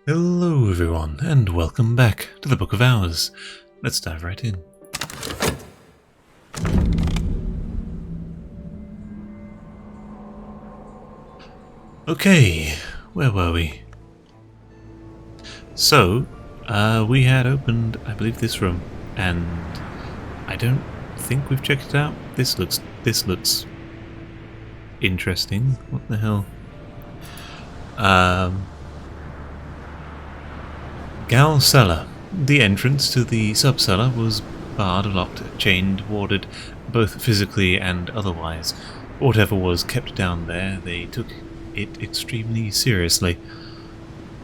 Hello everyone, and welcome back to the Book of Hours. Let's dive right in. Okay, where were we? So, we had opened, I believe, this room, and I don't think we've checked it out. This looks interesting. What the hell? Gal Cellar. The entrance to the sub-cellar was barred, locked, chained, warded, both physically and otherwise. Whatever was kept down there, they took it extremely seriously.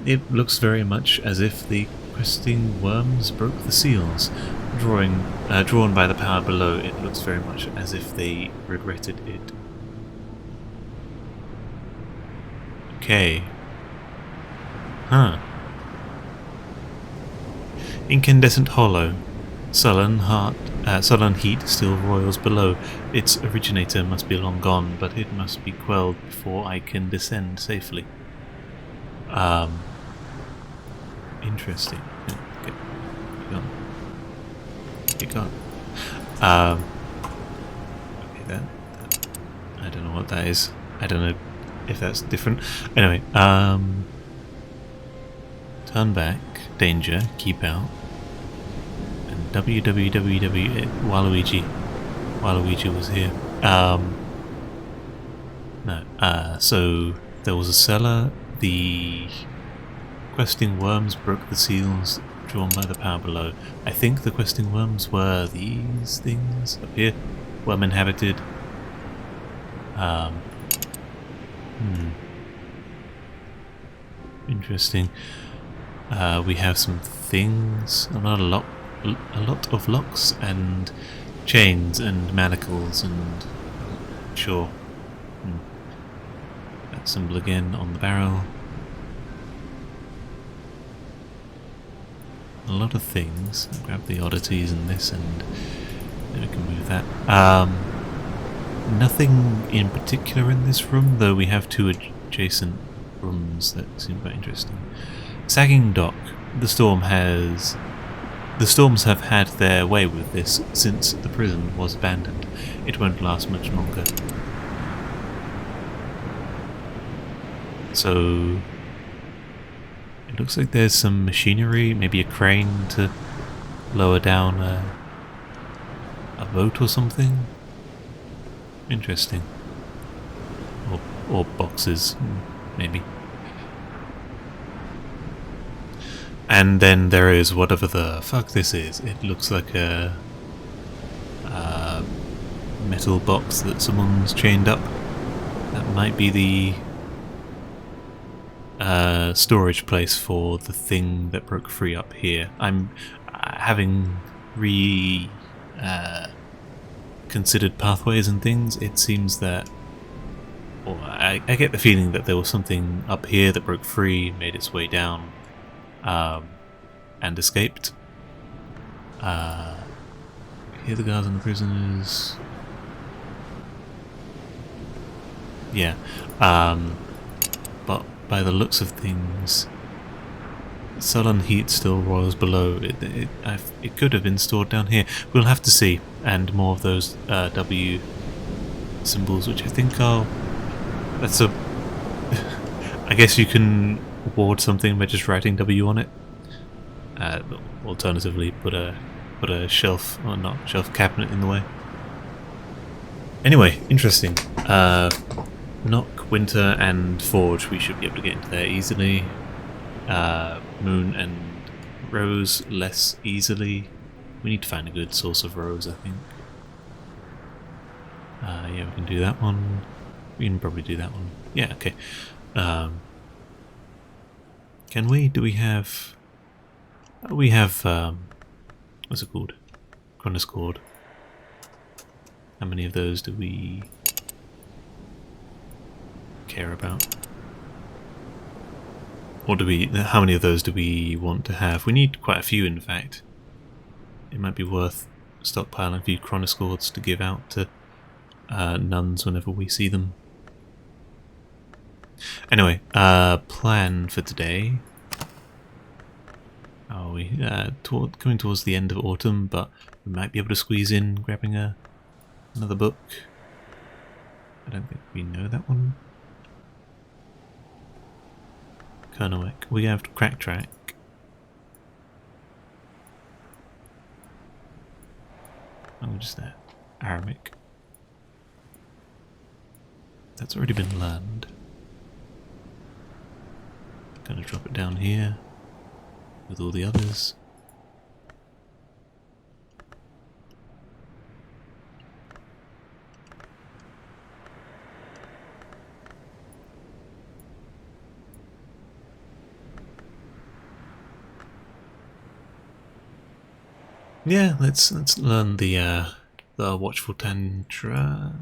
It looks very much as if the questing worms broke the seals. Drawn by the power below, it looks very much as if they regretted it. Okay. Huh. Incandescent hollow. Sullen heat still roils below. Its originator must be long gone, but it must be quelled before I can descend safely. Interesting. Get gone. Okay, that I don't know what that is. I don't know if that's different. Anyway, turn back, danger, keep out, and www. Waluigi was here. No. So there was a cellar. The questing worms broke the seals drawn by the power below. I think the questing worms were these things up here. Worm inhabited. Interesting. We have some things. A lot of locks and chains and manacles and sure. That symbol again on the barrel. A lot of things. I'll grab the oddities and this, and then we can move that. Nothing in particular in this room, though we have two adjacent rooms that seem quite interesting. Sagging dock. The storms have had their way with this since the prison was abandoned. It won't last much longer. So it looks like there's some machinery, maybe a crane to lower down a boat or something. Interesting. Or boxes, maybe. And then there is whatever the fuck this is. It looks like a metal box that someone's chained up. That might be the storage place for the thing that broke free up here. I'm having considered pathways and things. It seems that, or I get the feeling that there was something up here that broke free, made its way down, and escaped. Here the guards and the prisoners. Yeah. But by the looks of things, sullen heat still roils below. It could have been stored down here. We'll have to see. And more of those W symbols, which I think are... That's a... I guess you can ward something by just writing W on it. Alternatively, put a shelf, or not shelf, cabinet in the way. Anyway, interesting. Nock, Winter, and Forge. We should be able to get into there easily. Moon and Rose less easily. We need to find a good source of Rose, I think. Yeah, we can do that one. We can probably do that one. Yeah, okay. Can we? Do we have... We have... what's it called? Chronoscord. How many of those do we care about? Or do we... How many of those do we want to have? We need quite a few, in fact. It might be worth stockpiling a few chronoscords to give out to nuns whenever we see them. Anyway, plan for today. we? Coming towards the end of autumn, but we might be able to squeeze in grabbing another book. I don't think we know that one. Kernowick. We have Crack Track. Oh, just there. Aramic. That's already been learned. Gonna drop it down here with all the others. Yeah, let's learn the Watchful Tantra.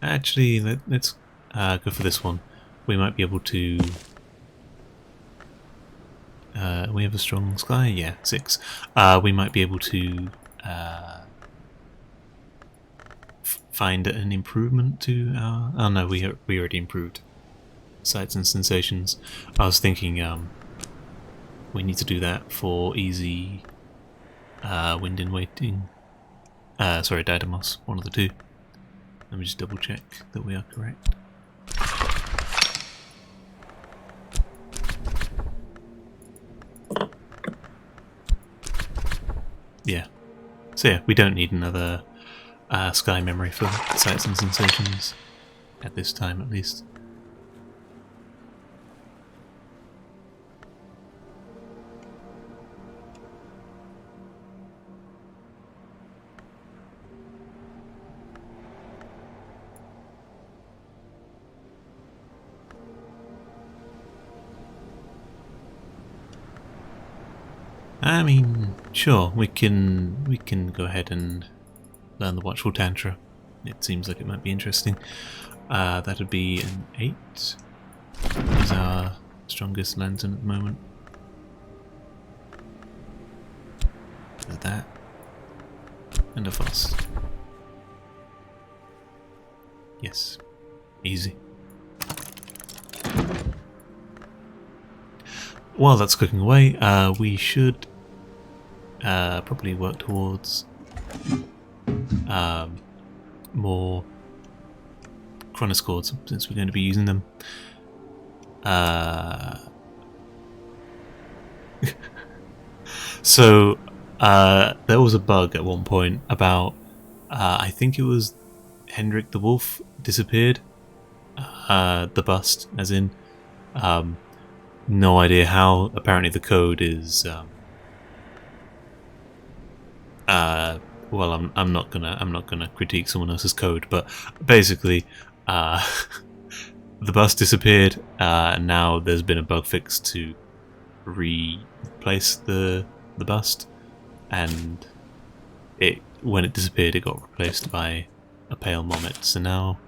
Actually, let's go for this one. We might be able to. We have a strong sky. Yeah, 6. We might be able to find an improvement to our. Oh no, we already improved sights and sensations. I was thinking we need to do that for easy. Wind in waiting. Sorry, Didymos, one of the two. Let me just double check that we are correct. Yeah. So yeah, we don't need another sky memory for sights and sensations. At this time, at least. I mean, sure, we can go ahead and learn the Watchful Tantra. It seems like it might be interesting. That would be an 8. Is our strongest lantern at the moment. That. And a fast. Yes. Easy. While that's cooking away, we should probably work towards more chronoscords, since we're going to be using them. So there was a bug at one point about I think it was Hendrik the Wolf disappeared. The bust, as in. No idea how. Apparently the code is well, I'm not gonna critique someone else's code, but basically the bus disappeared, and now there's been a bug fix to replace the bust, and when it disappeared it got replaced by a pale mommet. So now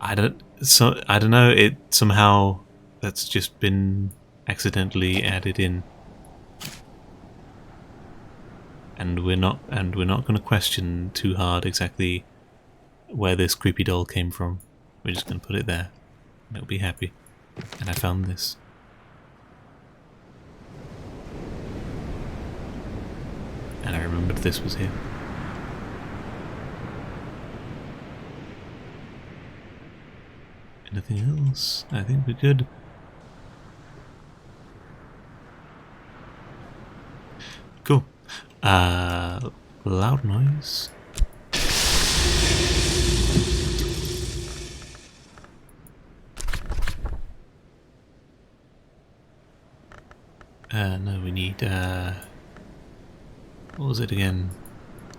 I don't know, it somehow that's just been accidentally added in, and we're not going to question too hard exactly where this creepy doll came from. We're just going to put it there, and it'll be happy. And I found this. And I remembered this was here. Anything else? I think we're good. Cool. Loud noise. No, we need, what was it again?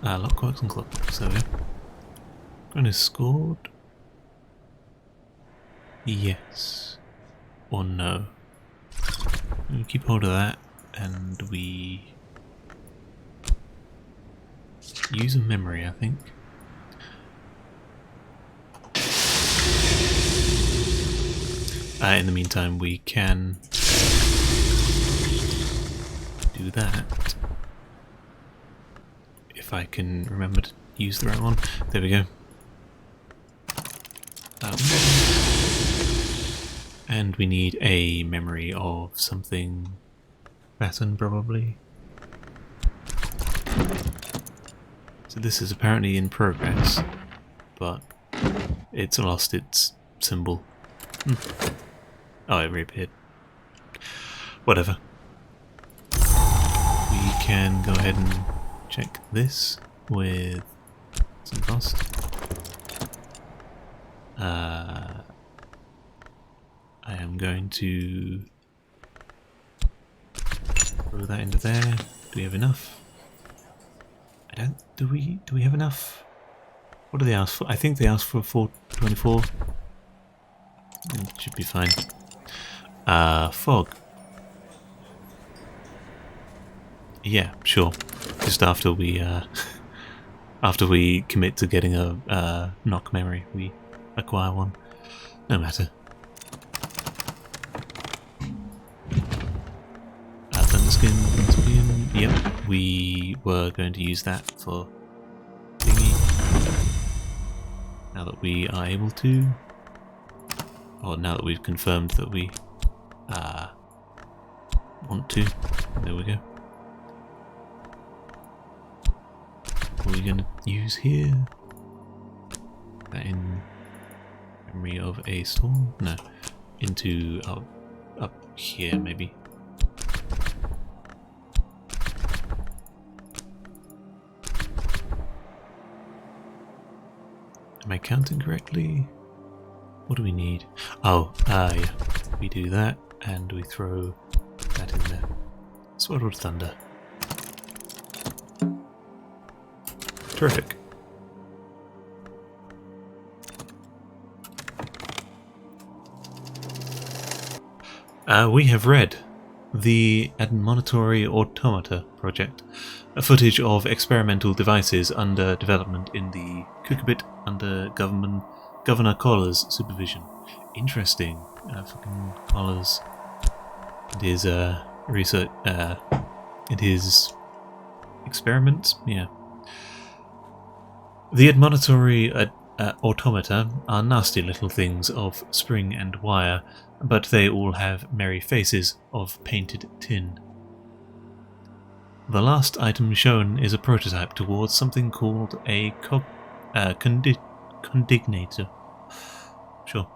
Lockworks and clockworks, there we go. Gonna scored. Yes. Or no. We keep hold of that, and we use a memory, I think. In the meantime, we can do that. If I can remember to use the right one. There we go. And we need a memory of something pattern, probably. So this is apparently in progress, but it's lost its symbol. Oh, it reappeared. Whatever. We can go ahead and check this with some cost. I am going to throw that into there. Do we have enough? I don't. Do we have enough? What do they ask for? I think they asked for 424. It should be fine. Fog. Yeah, sure. Just after we after we commit to getting a knock memory, we acquire one. No matter. Thunderskin. Yep, we were going to use that for thingy. Now that we are able to, or now that we've confirmed that we want to, there we go. What are we going to use here? That in memory of a storm? No, into up here maybe. Am I counting correctly? What do we need? Oh, yeah. We do that, and we throw that in there. Sword Thunder. Terrific. We have read the Admonitory Automata project, a footage of experimental devices under development in the Kukabit under Governor Collar's supervision. Interesting. Fucking Collar's and his research, and his experiments. Yeah. The admonitory automata are nasty little things of spring and wire, but they all have merry faces of painted tin. The last item shown is a prototype towards something called a condignator. Sure.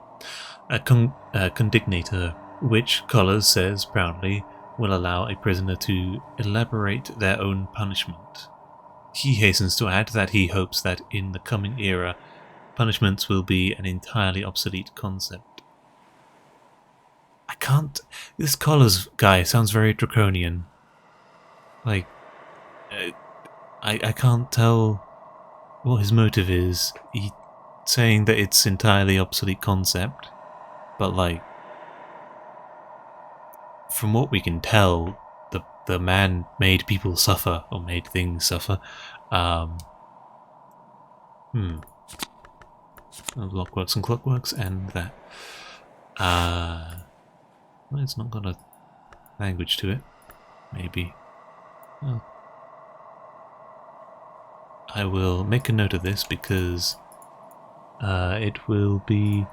A condignator, which Collars says proudly will allow a prisoner to elaborate their own punishment. He hastens to add that he hopes that in the coming era, punishments will be an entirely obsolete concept. I can't... This Collars guy sounds very draconian. Like, I can't tell what his motive is. He's saying that it's entirely obsolete concept, but like, from what we can tell, the man made people suffer, or made things suffer. Blockworks and clockworks, and that. Well, it's not got a language to it. Maybe. Oh. I will make a note of this because it will be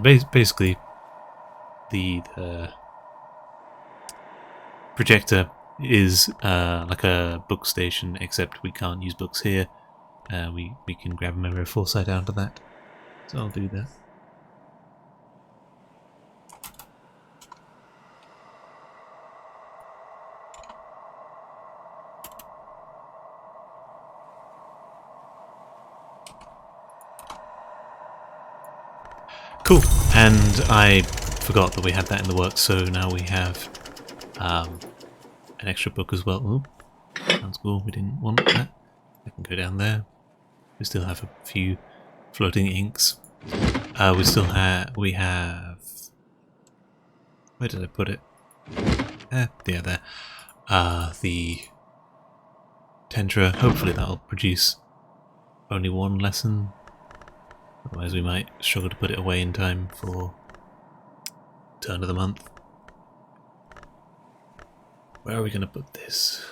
basically the projector is like a book station, except we can't use books here. We can grab a memory of foresight out of that, so I'll do that. Cool, and I forgot that we had that in the works, so now we have an extra book as well. Oh, sounds cool, we didn't want that. I can go down there. We still have a few floating inks. We have... Where did I put it? Yeah, there. The Tentra, hopefully that'll produce only one lesson. Otherwise we might struggle to put it away in time for turn of the month. Where are we going to put this?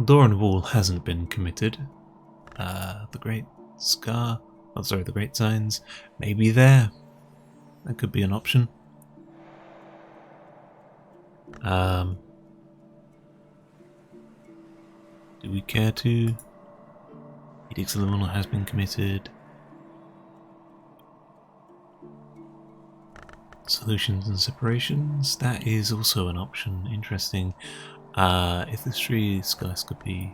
Door and wall hasn't been committed. The Great Scar, oh sorry, the Great Signs, maybe there. That could be an option. Do we care to? Edict Subliminal has been committed. Solutions and separations, that is also an option. Interesting. If this tree skyscraper,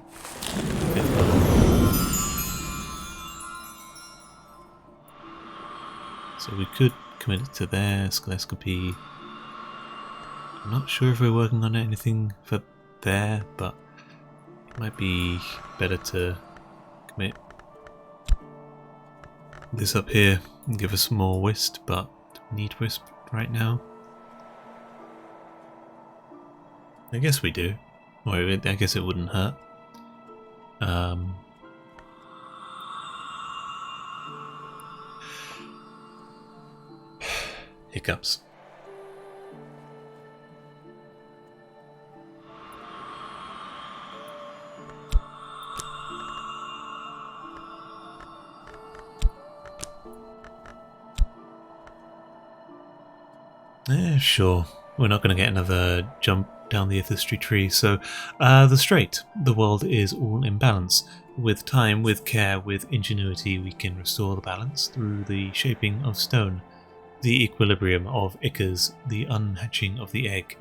so we could commit it to there, skyscraper. I'm not sure if we're working on anything for there, but it might be better to commit this up here and give us more whist, but we need wisp right now. I guess we do. Well, I guess it wouldn't hurt. Hiccups. Sure. We're not going to get another jump down the Ithistry tree, so the straight. The world is all in balance. With time, with care, with ingenuity, we can restore the balance through the shaping of stone, the equilibrium of ichors, the unhatching of the egg.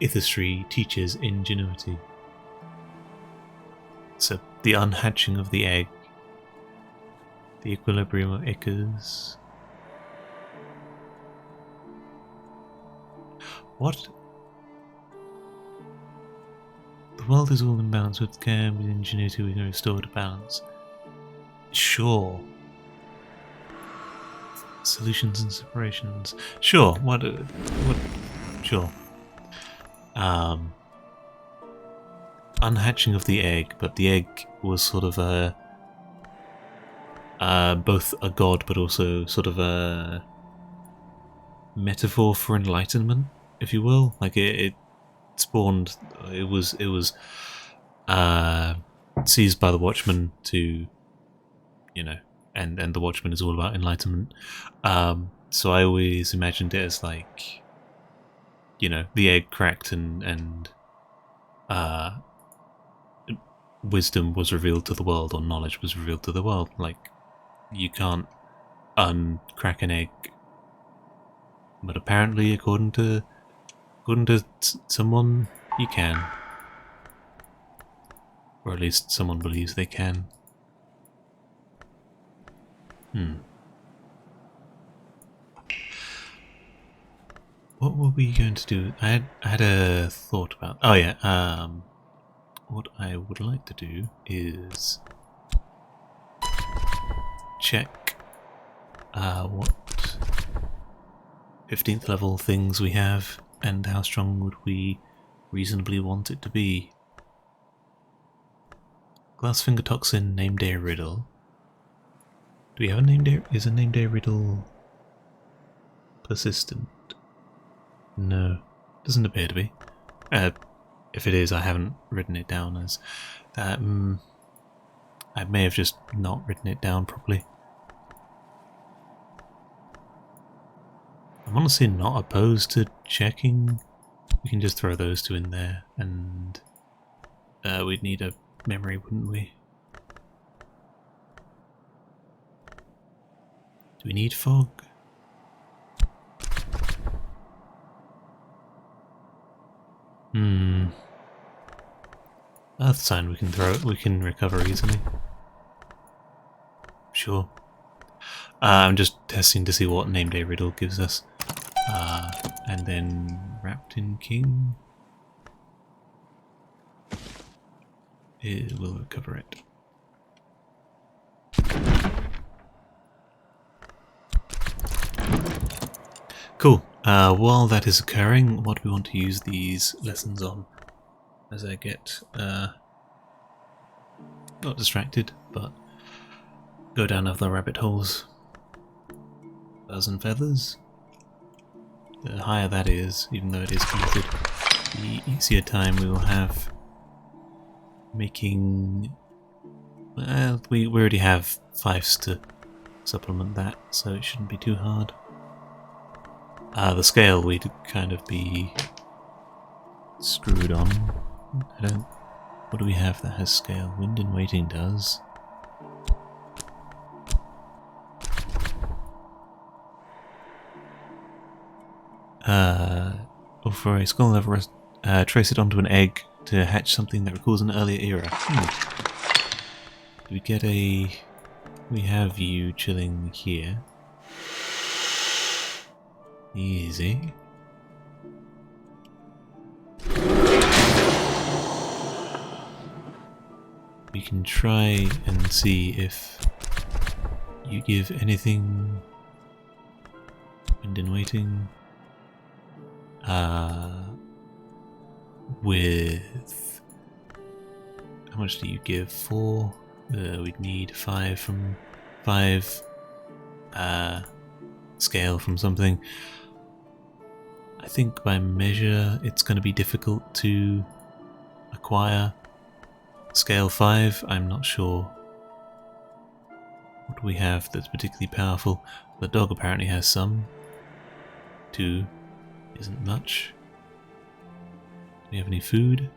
Ithistry teaches ingenuity. So, the unhatching of the egg, the equilibrium of ichors. What? The world is all in balance. With care, with ingenuity, we can restore the balance. Sure. Solutions and separations. Sure. What? Sure. Unhatching of the egg, but the egg was sort of a both a god, but also sort of a metaphor for enlightenment, if you will. Like it spawned. It was seized by the Watchman to, you know, and the Watchman is all about enlightenment. So I always imagined it as like, you know, the egg cracked and wisdom was revealed to the world, or knowledge was revealed to the world. Like, you can't uncrack an egg, but apparently, according to someone, you can, or at least someone believes they can. What were we going to do? I had a thought about. Oh yeah. What I would like to do is check what 15th level things we have and how strong would we reasonably want it to be. Glassfinger Toxin, Name Day Riddle. Do we have a Name Day? Is a Name Day Riddle persistent? No, doesn't appear to be. If it is, I haven't written it down as that. I may have just not written it down properly. I'm honestly not opposed to checking. We can just throw those two in there, and we'd need a memory, wouldn't we? Do we need fog? Earth sign, we can throw it, we can recover easily. Sure. I'm just testing to see what Name Day Riddle gives us. And then Wrapped in King. It will recover it. Cool. While that is occurring, what do we want to use these lessons on? As I get not distracted, but go down other rabbit holes. Buzz and feathers. The higher that is, even though it is committed, the easier time we will have making... we already have 5s to supplement that, so it shouldn't be too hard. The scale we'd kind of be screwed on. What do we have that has scale? Wind and waiting does. Or for a skull level, trace it onto an egg to hatch something that recalls an earlier era. Do we get a... We have you chilling here. Easy. We can try and see if you give anything... Wind and waiting... with... How much do you give? 4? We'd need 5 from... 5... scale from something. I think by measure it's going to be difficult to acquire scale 5. I'm not sure. What do we have that's particularly powerful? The dog apparently has some. 2 isn't much. Do we have any food?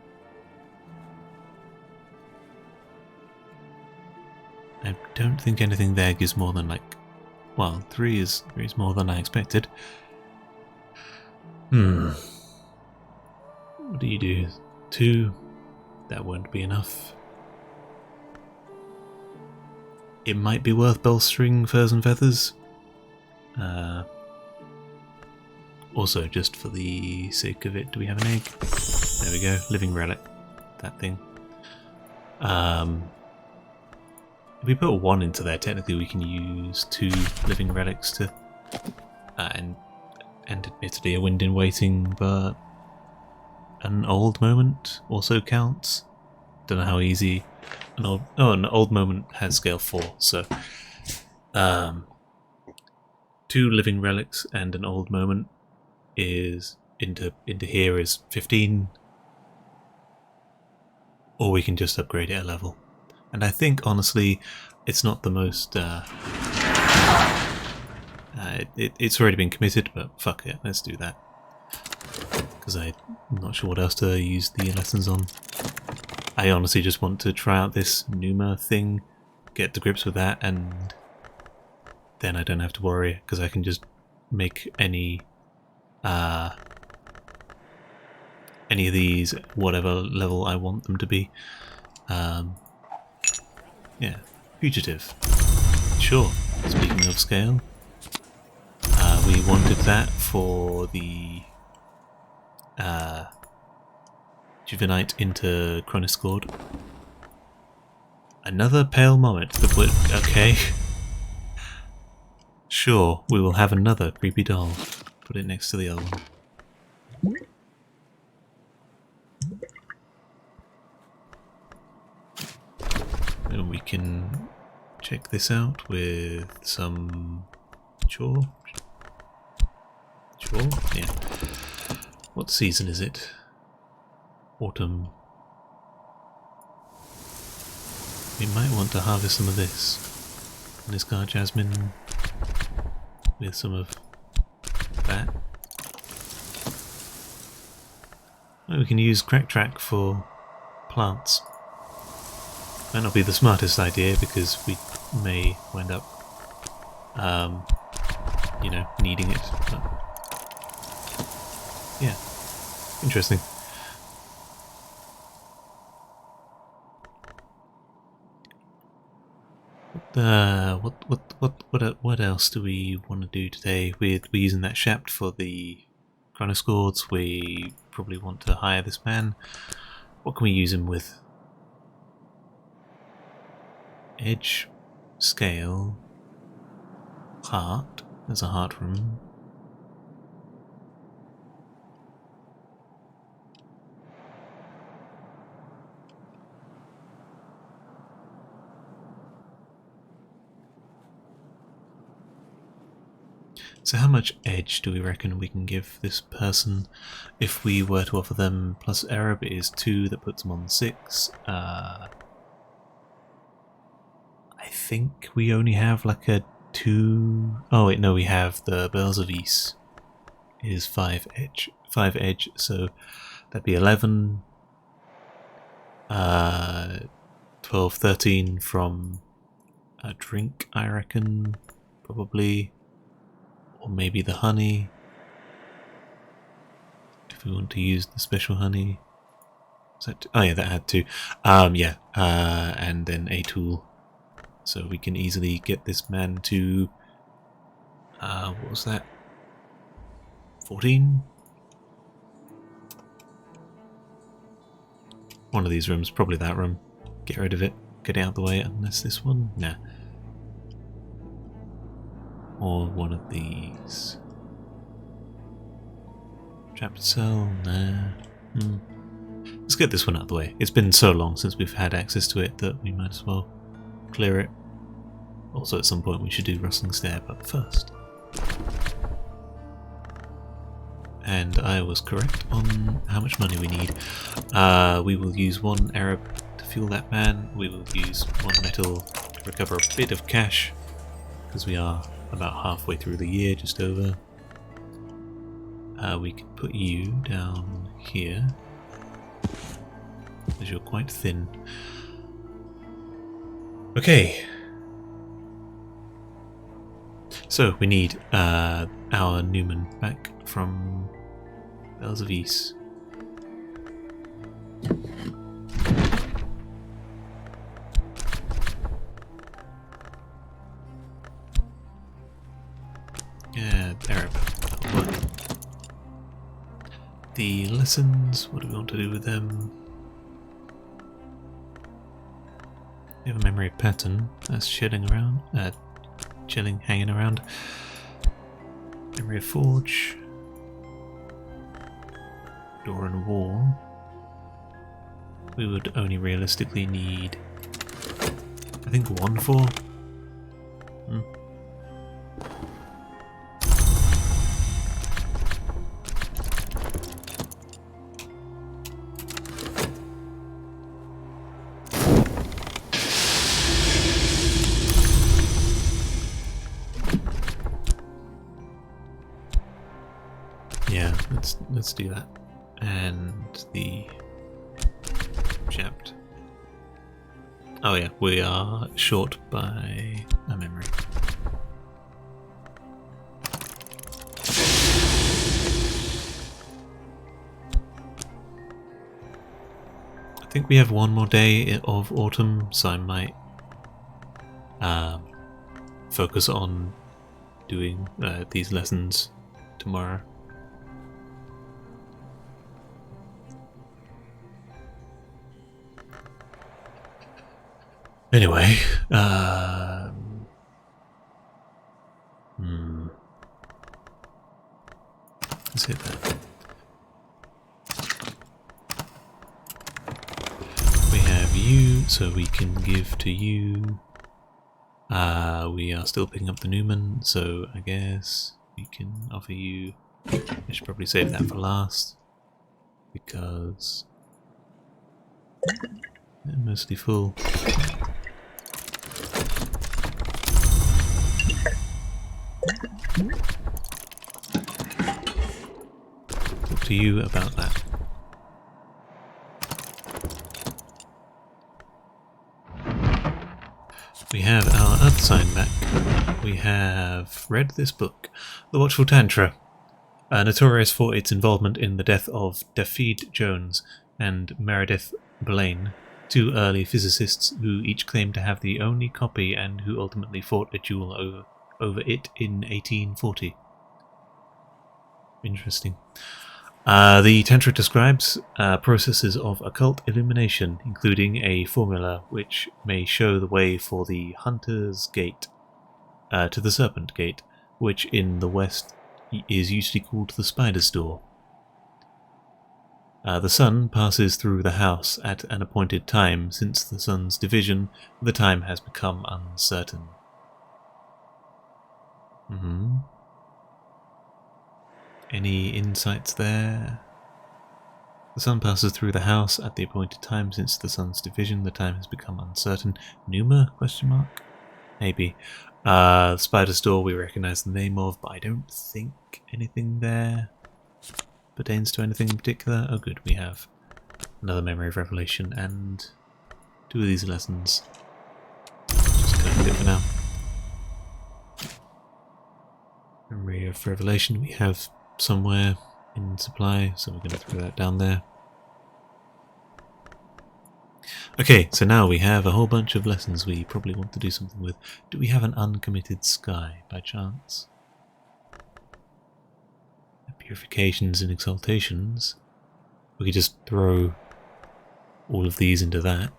I don't think anything there gives more than like... Well, 3 is more than I expected. What do you do? 2? That won't be enough. It might be worth bolstering furs and feathers. Also, just for the sake of it, do we have an egg? There we go, living relic. That thing. If we put a 1 into there, technically we can use 2 living relics to... and admittedly a wind in waiting, but an old moment also counts. Don't know how easy an old moment has scale 4, so 2 living relics and an old moment is into here is 15, or we can just upgrade it a level. And I think honestly it's not the most it's already been committed, but fuck it, let's do that, because I'm not sure what else to use the lessons on. I honestly just want to try out this Numa thing, get to grips with that, and then I don't have to worry, because I can just make any of these whatever level I want them to be. Yeah, fugitive. Sure, speaking of scale, we wanted that for the Juvenite into Chroniscord. Another pale moment that would... Okay. Sure, we will have another creepy doll. Put it next to the other one. And we can check this out with some... Sure. Sure, yeah. What season is it? Autumn. We might want to harvest some of this. And discard jasmine with some of that. Oh, we can use crack track for plants. Might not be the smartest idea because we may wind up you know, needing it, but yeah, interesting. What else do we want to do today? We're using that shaft for the Chronoscords. We probably want to hire this man. What can we use him with? Edge, scale, heart. There's a heart room. So how much edge do we reckon we can give this person if we were to offer them plus Arab is 2, that puts them on 6. I think we only have like a 2... Oh wait, no, we have the Bells of East is 5 edge, so that'd be 11, 12, 13 from a drink, I reckon, probably. Or maybe the honey, if we want to use the special honey. Is that oh yeah, that had to. Yeah, and then a tool. So we can easily get this man to, what was that? 14? One of these rooms, probably that room. Get rid of it, get it out of the way, unless this one? Nah. Or one of these. Trapped cell? Nah. Let's get this one out of the way. It's been so long since we've had access to it that we might as well clear it. Also at some point we should do Rustling Stair, but first. And I was correct on how much money we need. We will use 1 Arab to fuel that man. We will use 1 metal to recover a bit of cash, because we are about halfway through the year, just over. We can put you down here, as you're quite thin. Okay. So, we need our Newman back from Bells of East. Yeah, Arab. That'll work. The lessons, what do we want to do with them? We have a memory pattern that's hanging around. Memory of forge. Door and wall. We would only realistically need, I think, 1 for. Yeah, let's do that. And the shaft. Oh yeah, we are short by a memory. I think we have 1 more day of autumn, so I might focus on doing these lessons tomorrow. Anyway, let's hit that. We have you, so we can give to you. We are still picking up the Newman, so I guess we can offer you. I should probably save that for last, because they're mostly full. Talk to you about that. We have our Earth sign back. We have read this book, The Watchful Tantra, notorious for its involvement in the death of Dafydd Jones and Meredith Blaine, 2 early physicists who each claimed to have the only copy and who ultimately fought a duel over it in 1840. Interesting. The Tantra describes processes of occult illumination, including a formula which may show the way for the Hunter's Gate to the Serpent Gate, which in the West is usually called the Spider's Door. The sun passes through the house at an appointed time. Since the sun's division, the time has become uncertain. Any insights there? The sun passes through the house at the appointed time. Since the sun's division, the time has become uncertain. Numa? Question mark? Maybe. The spider store we recognize the name of, but I don't think anything there pertains to anything in particular. Oh good, we have another memory of revelation and 2 of these lessons. Just collect it for now. Memory of revelation we have somewhere in supply, so we're going to throw that down there. Okay, so now we have a whole bunch of lessons we probably want to do something with. Do we have an uncommitted sky by chance? Purifications and exaltations. We could just throw all of these into that.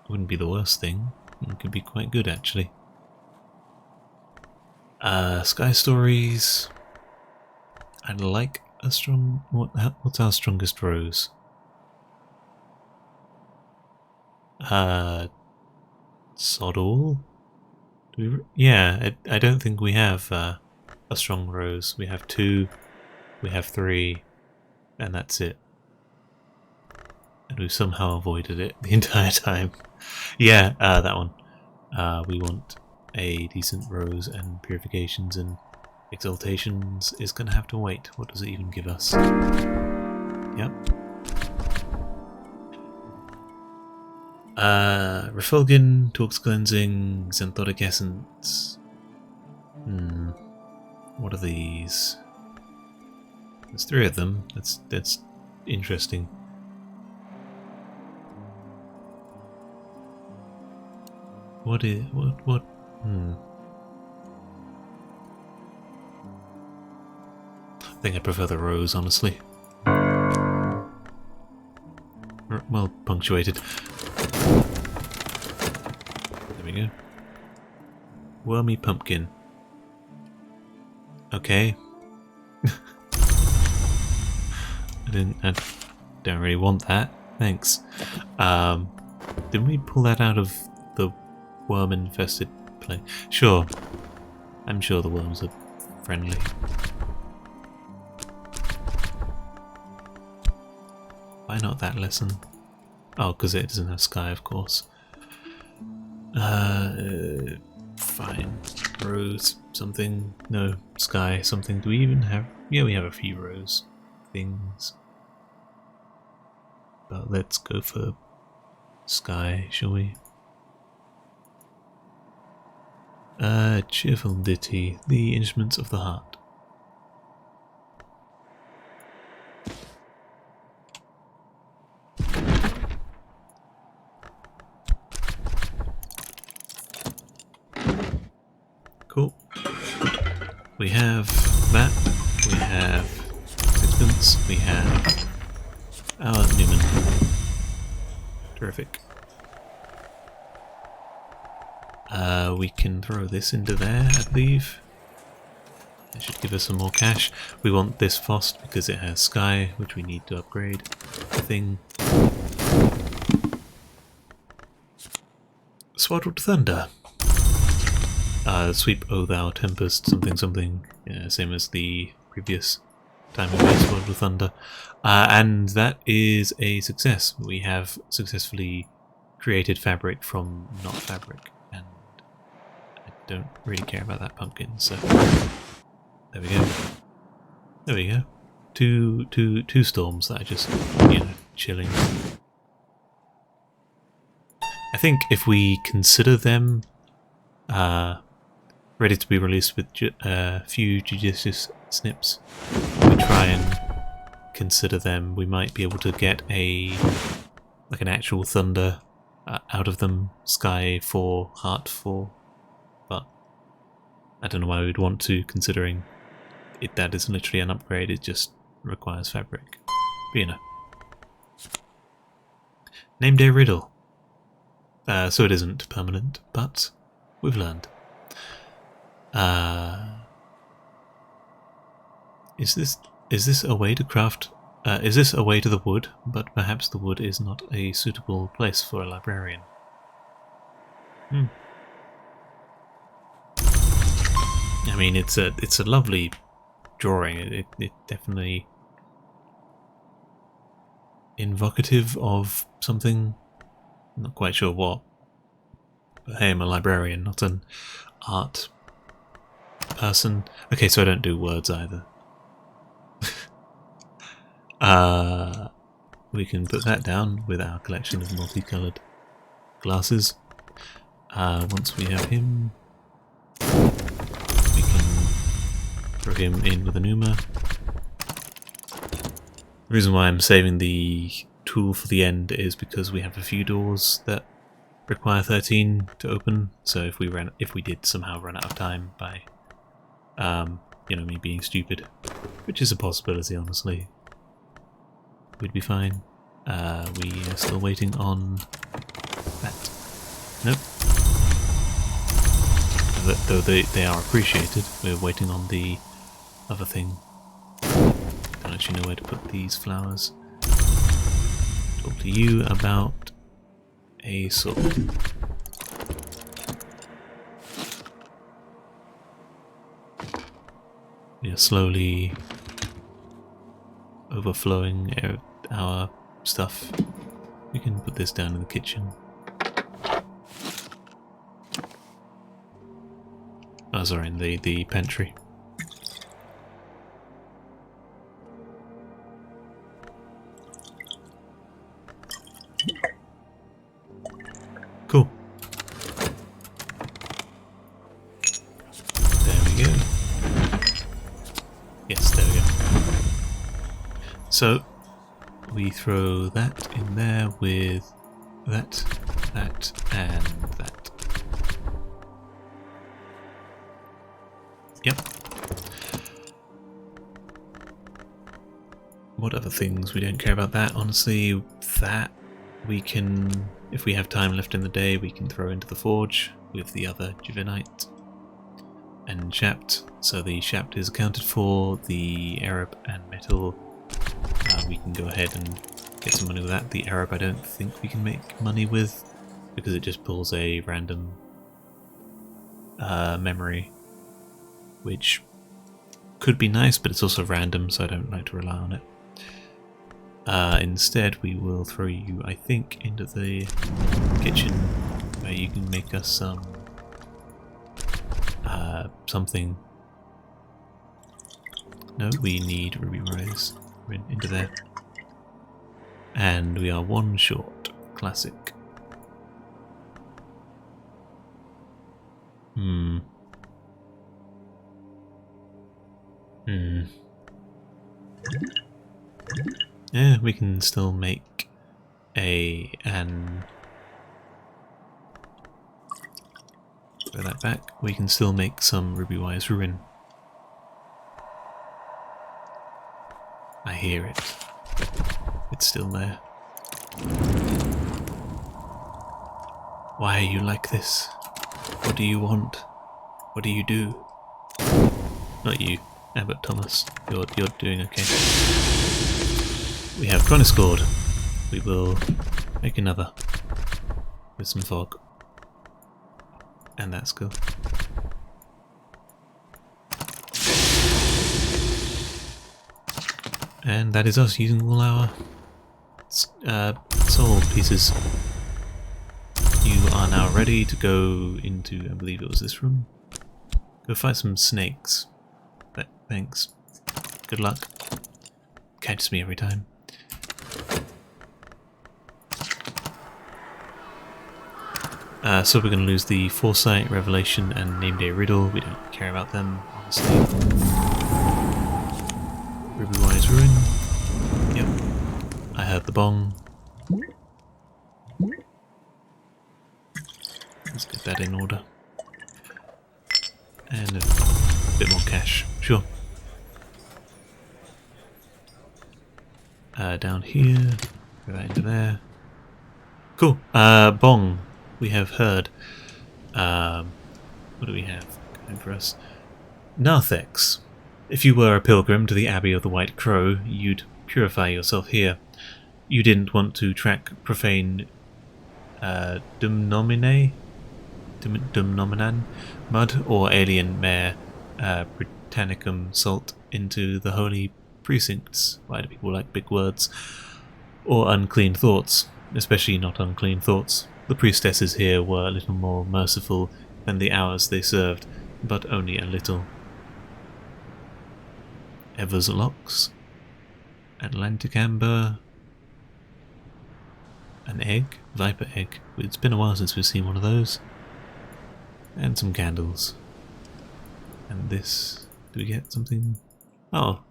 Wouldn't be the worst thing. It could be quite good actually. Sky stories. I'd like a strong... What's our strongest rose? Sod all? Yeah, I don't think we have a strong rose. We have 2, we have 3, and that's it. And we've somehow avoided it the entire time. Yeah, that one. We want a decent rose, and purifications and exaltations is going to have to wait. What does it even give us? Yep. Refulgin, Torx Cleansing, Xanthotic Essence. What are these? There's 3 of them. That's interesting. What? I think I prefer the rose, honestly. Well punctuated. There we go. Wormy pumpkin. Okay. I don't really want that. Thanks. Didn't we pull that out of the worm-infested place? Sure. I'm sure the worms are friendly. Why not that lesson? Oh, because it doesn't have sky, of course. Fine. Rose, something. No, sky, something. Do we even have... Yeah, we have a few rose things. But let's go for sky, shall we? Cheerful ditty. The instruments of the heart. Cool. We have that. We have sixpence. We have our Newman. Terrific. We can throw this into there, I believe. That should give us some more cash. We want this Fost because it has sky, which we need to upgrade the thing. Swaddled Thunder. Sweep, O thou tempest, something something. Yeah, same as the previous time we made Swaddled Thunder. And that is a success. We have successfully created fabric from not fabric. And I don't really care about that pumpkin, so there we go. There we go. Two storms that are just, you know, chilling. I think if we consider them ready to be released with a few judicious snips, we try and consider them, we might be able to get like an actual thunder out of them, sky 4, heart 4, but I don't know why we'd want to, considering that is literally an upgrade, it just requires fabric. But you know. Name day riddle. So it isn't permanent, but we've learned. Is this a way to craft? Is this a way to the wood? But perhaps the wood is not a suitable place for a librarian. I mean, it's a lovely drawing. It definitely invocative of something. I'm not quite sure what. But hey, I'm a librarian, not an art person. Okay, so I don't do words either. We can put that down with our collection of multicoloured glasses. Once we have him, we can throw him in with an Uma. The reason why I'm saving the tool for the end is because we have a few doors that require 13 to open. So if we did somehow run out of time by, me being stupid, which is a possibility, honestly, we'd be fine. We are still waiting on that. Nope. Though they are appreciated, we're waiting on the other thing. Don't actually know where to put these flowers. Talk to you about a sword. We are slowly overflowing our stuff. We can put this down in the kitchen. Oh, sorry, in the pantry. Cool. There we go. Yes, there we go. So, we throw that in there with that, and that. Yep. What other things? We don't care about that, honestly. That we can, if we have time left in the day, we can throw into the forge with the other Juvenite and Shapt. So the Shapt is accounted for, the Arab and Metal, we can go ahead and get some money with that. The Arab I don't think we can make money with, because it just pulls a random memory, which could be nice, but it's also random, so I don't like to rely on it. Instead, we will throw you, I think, into the kitchen, where you can make us some something. No, we need ruby rise. We're into there, and we are one short. Classic. Yeah, we can still make an throw that back. We can still make some ruby wise ruin. I hear it. It's still there. Why are you like this? What do you want? What do you do? Not you, Abbot Thomas. You're doing okay. We have Chroniscord. We will make another with some fog. And that's cool. And that is us using all our soul pieces. You are now ready to go into, I believe it was this room. Go fight some snakes. Thanks. Good luck. Catches me every time. So we're going to lose the Foresight, Revelation, and Named a Riddle. We don't care about them, honestly. Ruby Wise Ruin. Yep. I heard the bong. Let's get that in order. And a bit more cash. Sure. Down here. Go that into there. Cool. Bong. We have heard. What do we have going for us? Narthex. If you were a pilgrim to the Abbey of the White Crow, you'd purify yourself here. You didn't want to track profane Dumnominan mud or alien mare Britannicum salt into the holy precincts. Why do people like big words? Or unclean thoughts, especially not unclean thoughts. The priestesses here were a little more merciful than the hours they served, but only a little. Ever's Locks, Atlantic Amber, an egg, viper egg. It's been a while since we've seen one of those. And some candles. And this, do we get something? Oh,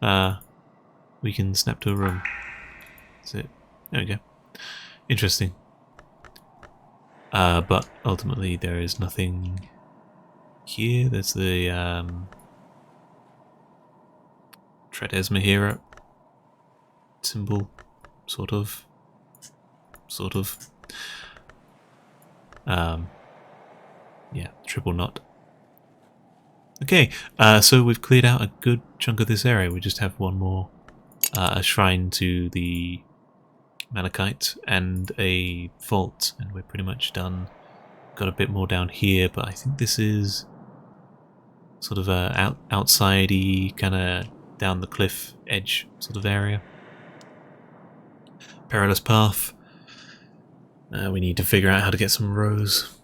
we can snap to a room. That's it. There we go. Interesting. But ultimately there is nothing here. There's the Tradesmahira symbol, sort of. Yeah, triple knot. Okay, so we've cleared out a good chunk of this area. We just have one more, a shrine to the Malachite and a vault, and we're pretty much done. Got a bit more down here, but I think this is sort of a outside-y, kind of down the cliff edge sort of area. Perilous path. We need to figure out how to get some rows.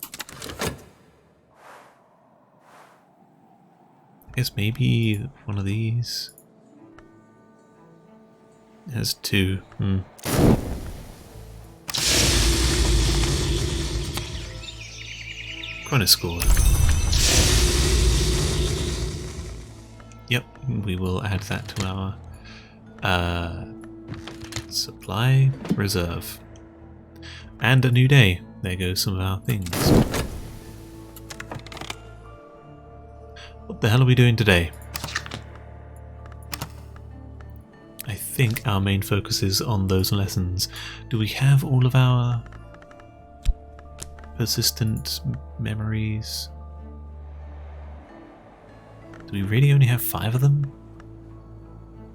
I guess maybe one of these has two. Kind of scored. Yep, we will add that to our supply reserve. And a new day. There goes some of our things. What the hell are we doing today? I think our main focus is on those lessons. Do we have all of our persistent memories? Do we really only have 5 of them?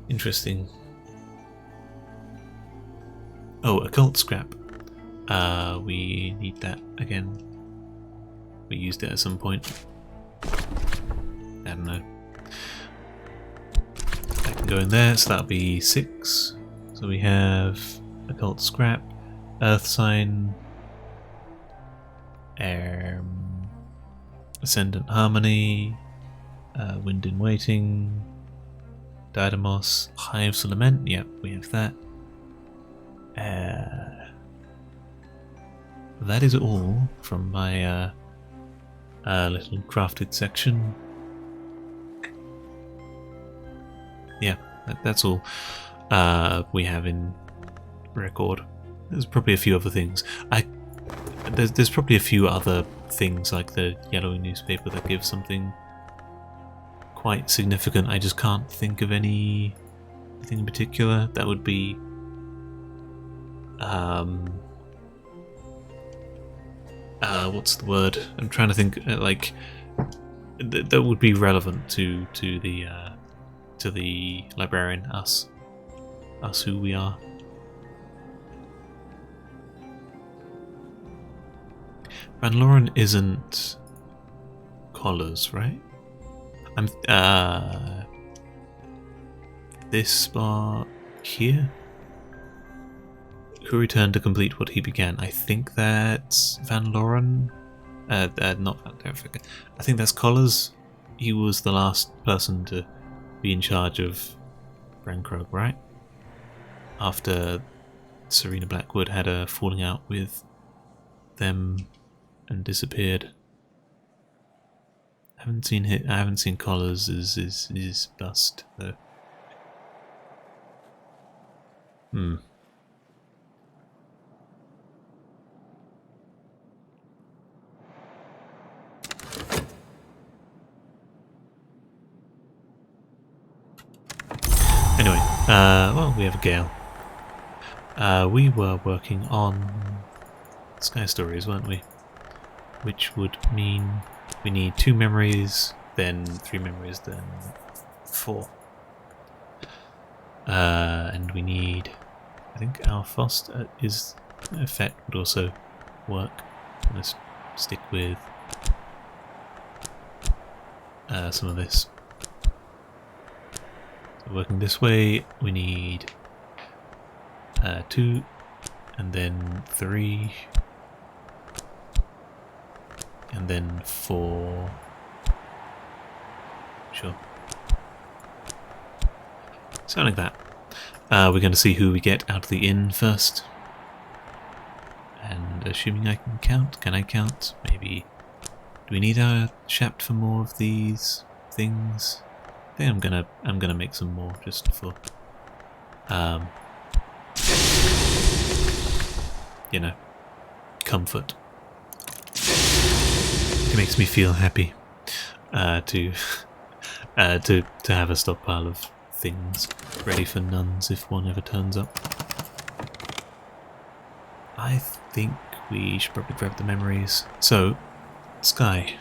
Interesting. Oh, occult scrap. We need that again. We used it at some point. I don't know. I can go in there, so that'll be 6. So we have occult scrap, earth sign, ascendant harmony, wind in waiting, Didymos, hives of lament. Yep, we have that. That is all from my little crafted section. Yeah, that's all we have in record. There's probably a few other things. There's probably a few other things like the yellow newspaper that gives something quite significant. I just can't think of anything in particular. That would be what's the word? I'm trying to think. Like that would be relevant to the librarian, us who we are. Van Loren isn't collars, right? I'm this spot here. Who returned to complete what he began? I think that's Van Loren. Not Van. Don't forget. I think that's Collars. He was the last person to be in charge of Brankrug, right? After Serena Blackwood had a falling out with them and disappeared. I haven't seen Collars is bust though. Anyway, well, we have a gale. We were working on Sky Stories, weren't we? Which would mean we need 2 memories, then 3 memories, then 4. And we need, I think our Fost is effect would also work. Let's stick with some of this. So working this way, we need 2, and then 3, and then 4. Sure. Something like that. We're going to see who we get out of the inn first. And assuming I can count, can I count? Maybe. Do we need a shaft for more of these things? I think I'm gonna make some more just for you know, comfort. It makes me feel happy to have a stockpile of things ready for nuns if one ever turns up. I think we should probably grab the memories. So, Sky.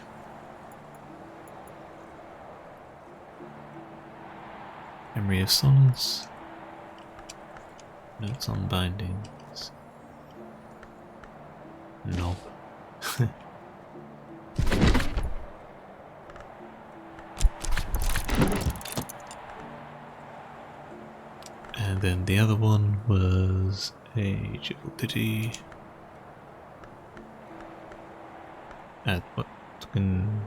Memory of solace. Notes on bindings. Knob. And then the other one was a cheerful ditty. What? An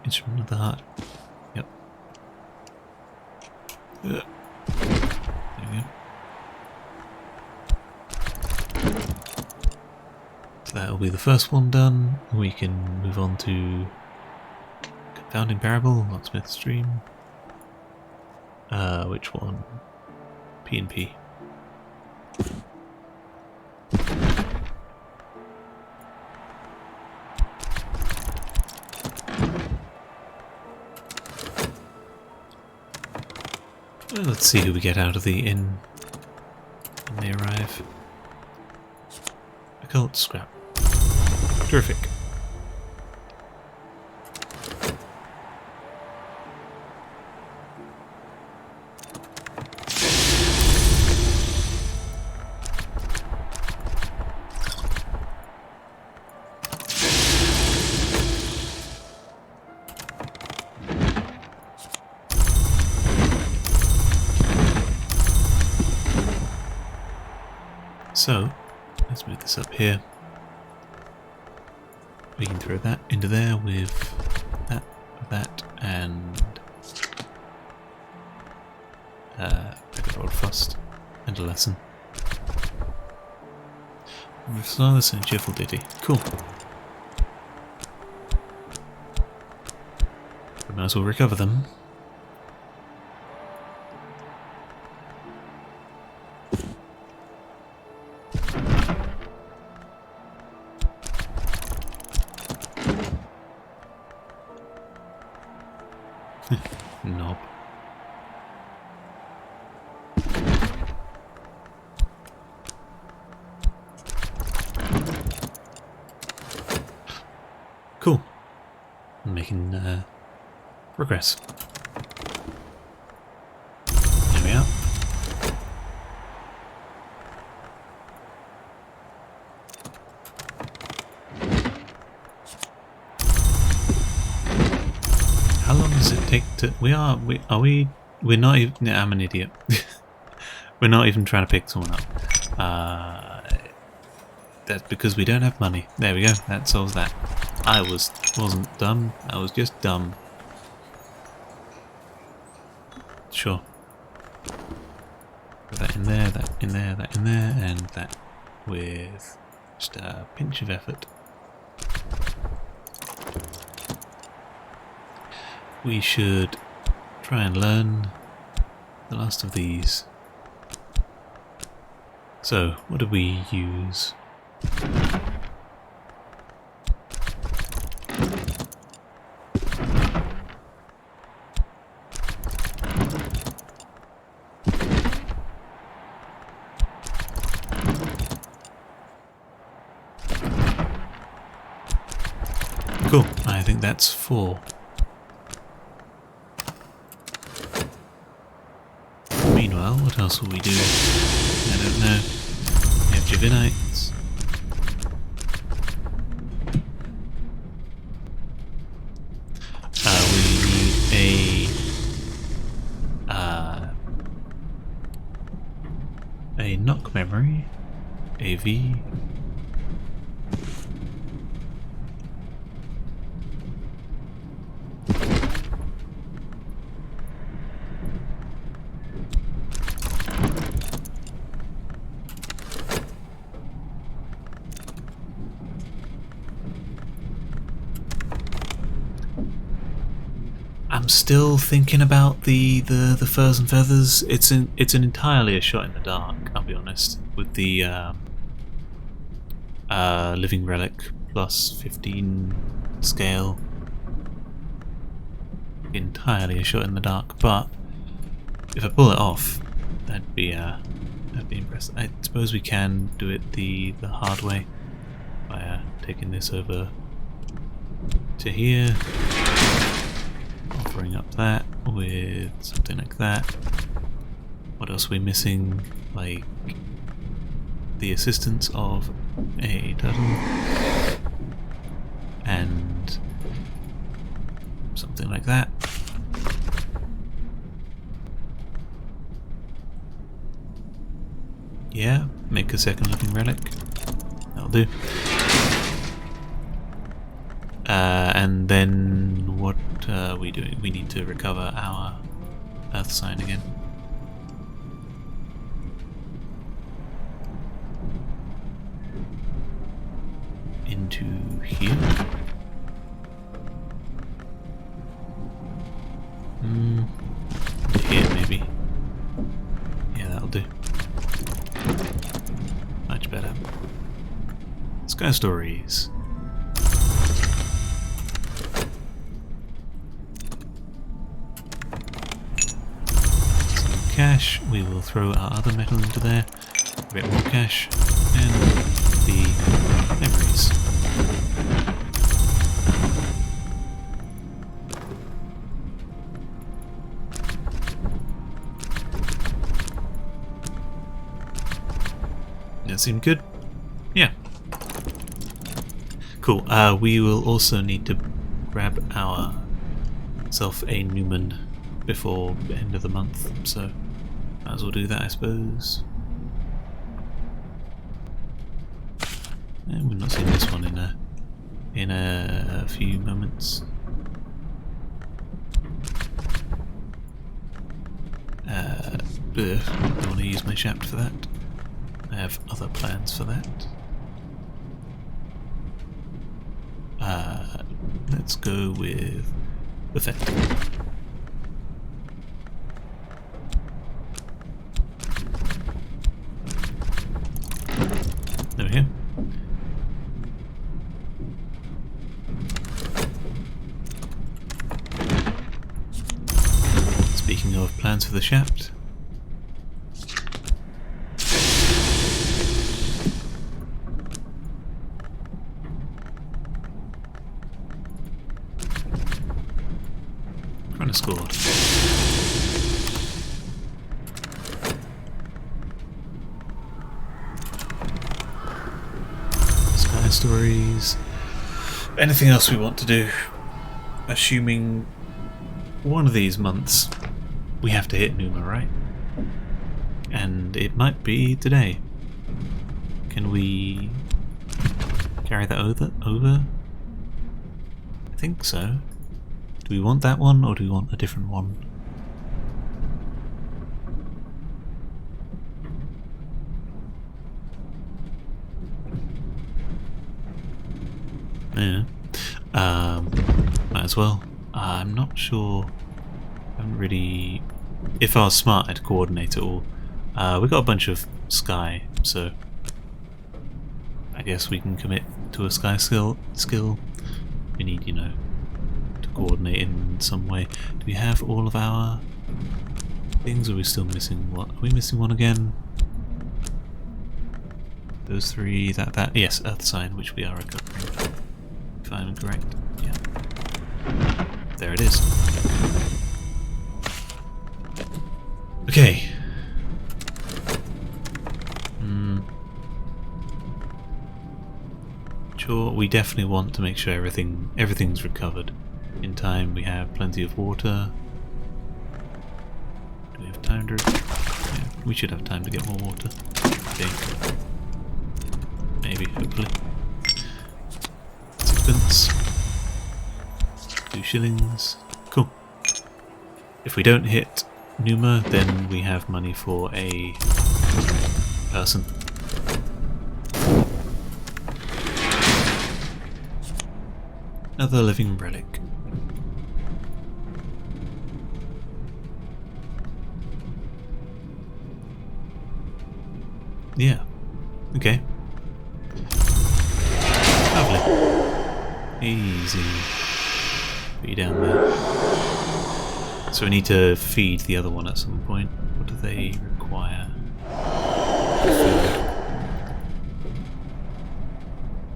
instrument of the heart. Yep. There we go. So that'll be the first one done. We can move on to Confounding Parable, Locksmith's Dream. Which one? P&P. Well, let's see who we get out of the inn when they arrive. Occult scrap. Terrific. So, let's move this up here. We can throw that into there with that, and a good old fust and a lesson. With solace and a cheerful ditty. Cool. We might as well recover them. Knob. Cool. I'm making progress. There we are. How long does it take to... We're not even... I'm an idiot. We're not even trying to pick someone up. That's because we don't have money. There we go, that solves that. I wasn't dumb, I was just dumb. Sure. Put that in there, that in there, that in there, and that with just a pinch of effort. We should try and learn the last of these. So, what do we use? Cool, I think that's 4. Meanwhile, what else will we do? I don't know. We have Divinites. We need a AV. I'm still thinking about the furs and feathers. It's an entirely a shot in the dark, I'll be honest, with the living relic plus 15 scale. Entirely a shot in the dark, but if I pull it off, that'd be impressive. I suppose we can do it the hard way by taking this over to here. Offering up that with something like that. What else are we missing? Like the assistance of a turtle and something like that. Yeah, make a second living relic. That'll do. And then what are we doing? We need to recover our earth sign again. Into here. Here maybe. Yeah, that'll do. Much better. Sky stories. Cash, we will throw our other metal into there, a bit more cash, and the memories. That seemed good? Yeah. Cool, we will also need to grab ourself a Newman before the end of the month, so might as well do that, I suppose. And we've not seen this one in a few moments. Don't want to use my shaft for that. I have other plans for that. Let's go with effective. There we go. Speaking of plans for the shaft, trying to score. Stories. Anything else we want to do? Assuming one of these months we have to hit Numa, right? And it might be today. Can we carry that over? I think so. Do we want that one or do we want a different one? Yeah. Might as well. I'm not sure. I haven't really. If I was smart, I'd coordinate it all. We've got a bunch of sky, so I guess we can commit to a sky skill. We need, to coordinate in some way. Do we have all of our things? Or are we still missing one? Are we missing one again? Those three. That. Yes, Earth sign, which we are recovering. If I'm correct, yeah. There it is. Okay. Sure, we definitely want to make sure everything's recovered in time. We have plenty of water. Do we have time to? Yeah, we should have time to get more water. Okay. maybe, hopefully. 6 pence. 2 shillings. Cool. If we don't hit Numa, then we have money for a person. Another living relic. Yeah. Okay. Lovely. Easy. Put you down there. So we need to feed the other one at some point. What do they require? Food.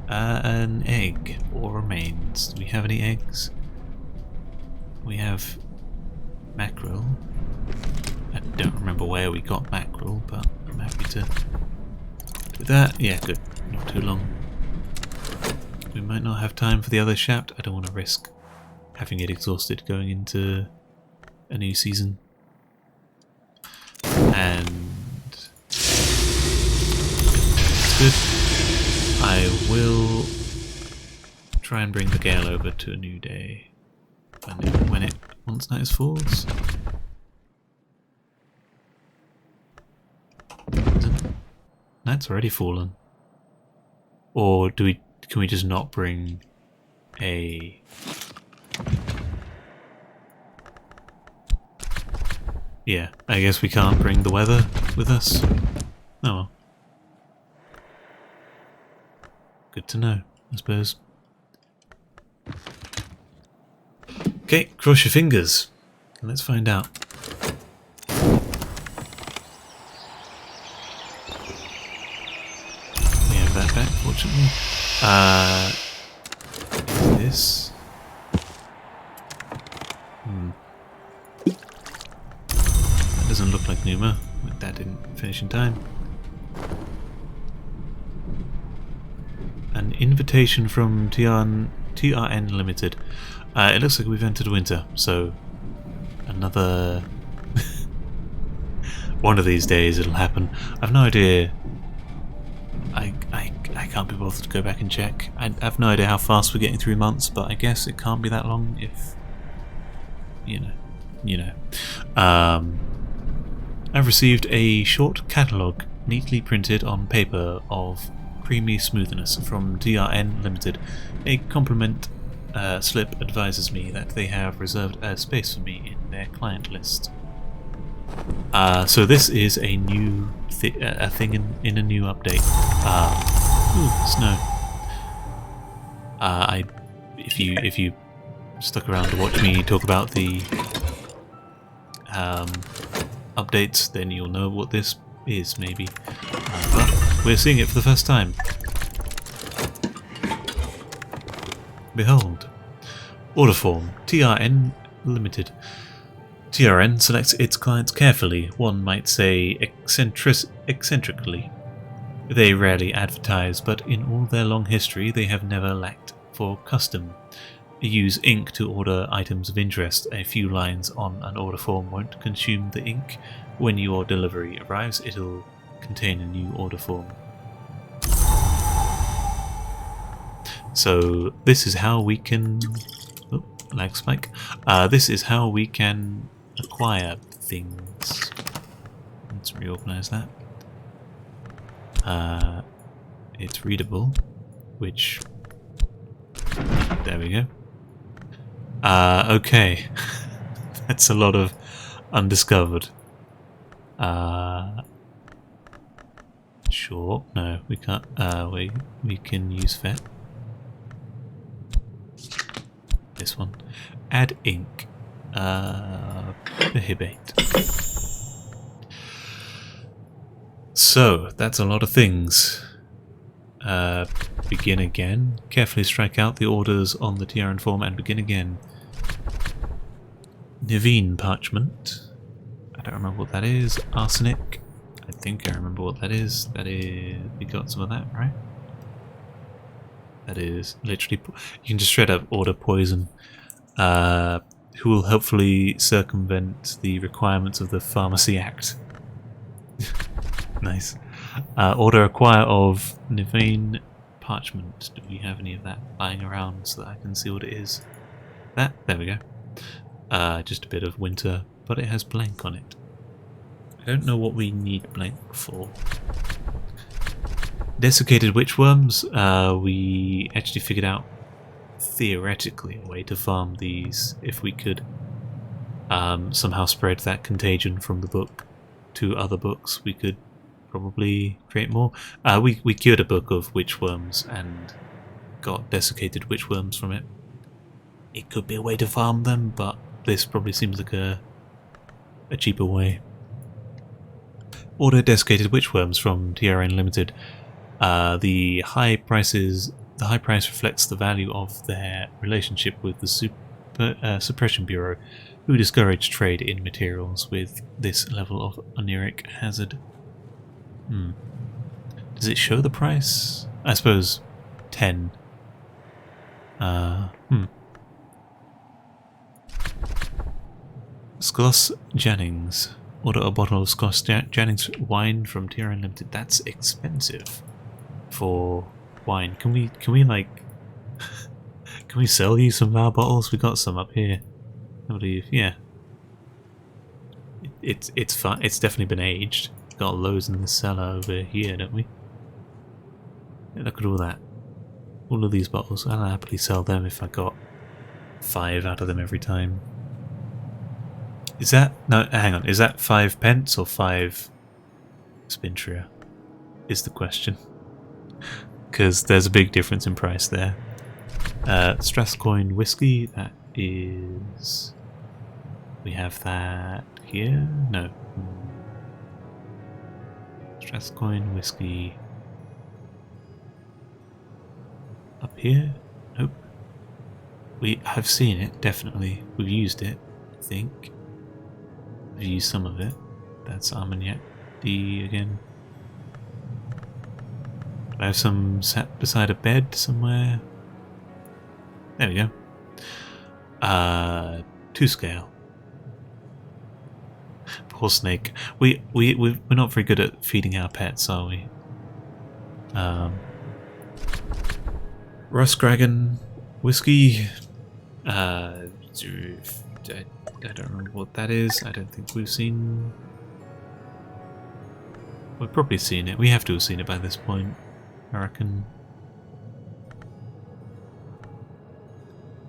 An egg or remains. Do we have any eggs? We have mackerel. I don't remember where we got mackerel, but I'm happy to do that. Yeah, good. Not too long. We might not have time for the other shaft. I don't want to risk having it exhausted going into a new season. And it's good. I will try and bring the gale over to a new day once night falls. Night's already fallen. Or can we just not bring a... Yeah, I guess we can't bring the weather with us. Oh well. Good to know, I suppose. Okay, cross your fingers. Let's find out. We have that back, fortunately. Is this? That doesn't look like Numa. That didn't finish in time. An invitation from TRN Limited. It looks like we've entered winter, so another one of these days it'll happen. I've no idea. I can't be bothered to go back and check. I have no idea how fast we're getting through months, but I guess it can't be that long if you know. I've received a short catalogue neatly printed on paper of creamy smoothness from TRN Limited. A compliment slip advises me that they have reserved a space for me in their client list. So this is a new a thing in a new update. Ooh, snow. If you stuck around to watch me talk about the updates, then you'll know what this is, maybe. But we're seeing it for the first time. Behold. Order form. TRN Limited. TRN selects its clients carefully, one might say eccentrically. They rarely advertise, but in all their long history they have never lacked for custom. Use ink to order items of interest. A few lines on an order form won't consume the ink. When your delivery arrives, it'll contain a new order form. So this is how we can... Oh, lag spike. This is how we can acquire things. Let's reorganize that. It's readable, which... There we go. Okay. That's a lot of undiscovered. Sure. No, we can't. We can use vet. This one. Add ink. Prohibate. So, that's a lot of things. Begin again. Carefully strike out the orders on the TRN form and begin again. Naveen parchment. I don't remember what that is. Arsenic. I think I remember what that is. That is... We got some of that, right? That is literally... You can just straight up order poison. Who will hopefully circumvent the requirements of the Pharmacy Act. Nice. Order acquire of Nivane parchment. Do we have any of that lying around so that I can see what it is? There we go. Just a bit of winter, but it has blank on it. I don't know what we need blank for. Desiccated witchworms. We actually figured out theoretically a way to farm these if we could somehow spread that contagion from the book to other books. We could probably create more. We cured a book of witchworms and got desiccated witchworms from it. It could be a way to farm them, but this probably seems like a cheaper way. Order desiccated witchworms from TRN Limited. The high price reflects the value of their relationship with the Suppression Bureau, who discourage trade in materials with this level of oniric hazard. Does it show the price? I suppose 10. Skloss Jennings. Order a bottle of Skloss Jennings wine from TRN Limited. That's expensive for wine. Can we like can we sell you some of our bottles? We got some up here. I believe, yeah. It's fun. It's definitely been aged. Got loads in the cellar over here, don't we? Yeah, look at all that. All of these bottles. I'll happily sell them if I got 5 out of them every time. Is that... no, hang on. Is that 5 pence or 5 spintria? Is the question. Because there's a big difference in price there. Strathcoin whiskey, that is... we have that here? No. Strathcoin whiskey... up here? Nope. We have seen it, definitely. We've used it, I think. We've used some of it. That's Armagnac D again. Do I have some sat beside a bed somewhere? There we go. 2 scale. Poor snake. We're not very good at feeding our pets, are we? Rustgragon whiskey. I don't remember what that is. I don't think we've seen... we've probably seen it. We have to have seen it by this point, I reckon.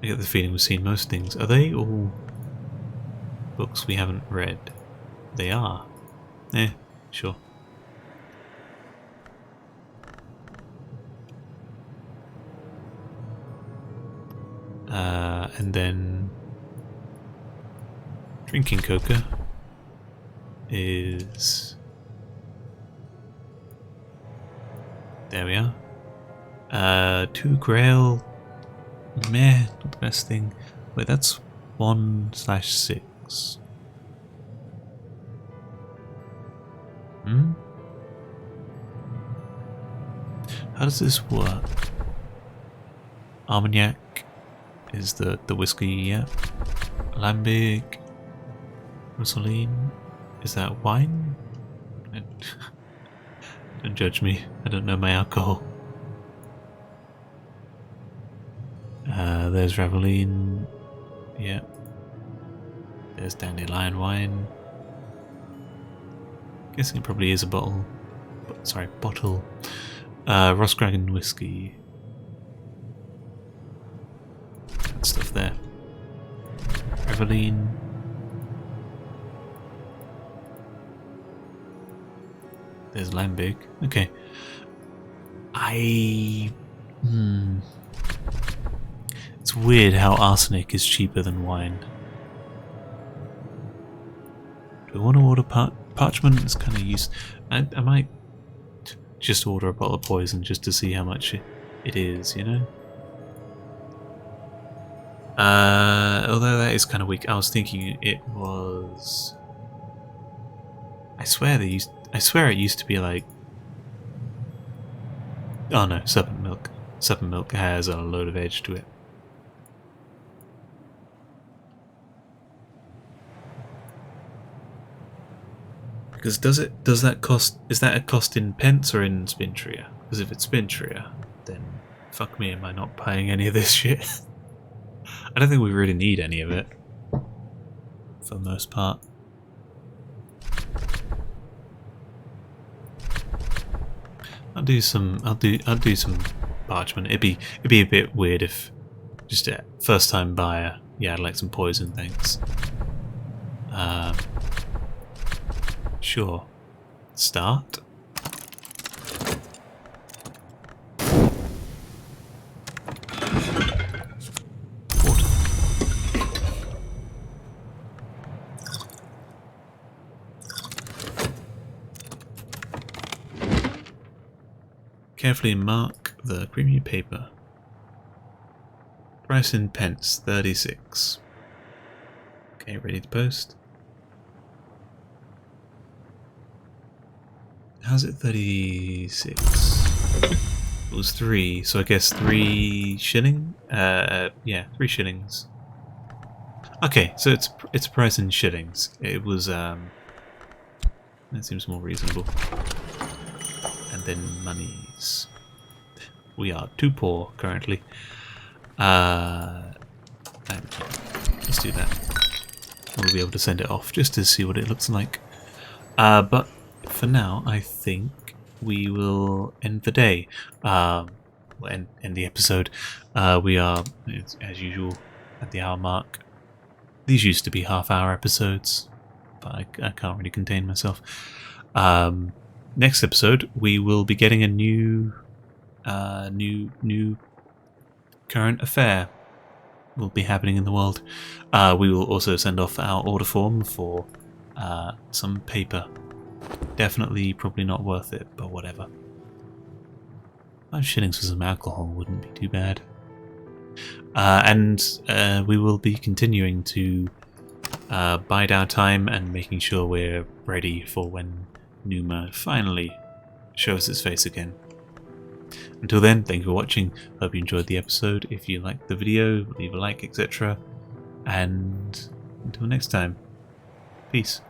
I get the feeling we've seen most things. Are they all books we haven't read? They are. Sure. And then drinking coca is... there we are. 2 grail. Meh, not the best thing. Wait, that's 1/6. How does this work? Armagnac is the whiskey, yeah. Lambic, Rosaline, is that wine? Don't judge me, I don't know my alcohol. There's Raveline, yeah. There's Dandelion wine. Guessing it probably is a bottle. Sorry, bottle. Rustgragon whiskey. That stuff there. Raveline. There's Lambic. Okay. It's weird how arsenic is cheaper than wine. Do I want to order parchment? It's kind of used. I might just order a bottle of poison just to see how much it is, you know? Although that is kind of weak. I was thinking it was... I swear it used to be like... oh no, serpent milk. Serpent milk has a load of edge to it. Because does that cost, is that a cost in pence or in spintria? Because if it's spintria, then fuck me, am I not buying any of this shit? I don't think we really need any of it, for the most part. I'll do some parchment. It'd be a bit weird if just a first time buyer. Yeah, I'd like some poison, thanks. Sure. Start. Water. Carefully mark the creamy paper. Price in pence, 36. Okay, ready to post. How's it 36? It was 3, so I guess 3 shilling? Yeah, 3 shillings. Okay, so it's price in shillings. It was, that seems more reasonable. And then monies. We are too poor currently. Let's do that. We'll be able to send it off just to see what it looks like. But for now, I think we will end the day. We'll end the episode. We are, as usual, at the hour mark. These used to be half-hour episodes, but I can't really contain myself. Next episode, we will be getting a new current affair will be happening in the world. We will also send off our order form for some paper. Definitely, probably not worth it, but whatever. 5 shillings for some alcohol wouldn't be too bad. And we will be continuing to bide our time and making sure we're ready for when Numa finally shows its face again. Until then, thank you for watching. Hope you enjoyed the episode. If you liked the video, leave a like, etc. And until next time, peace.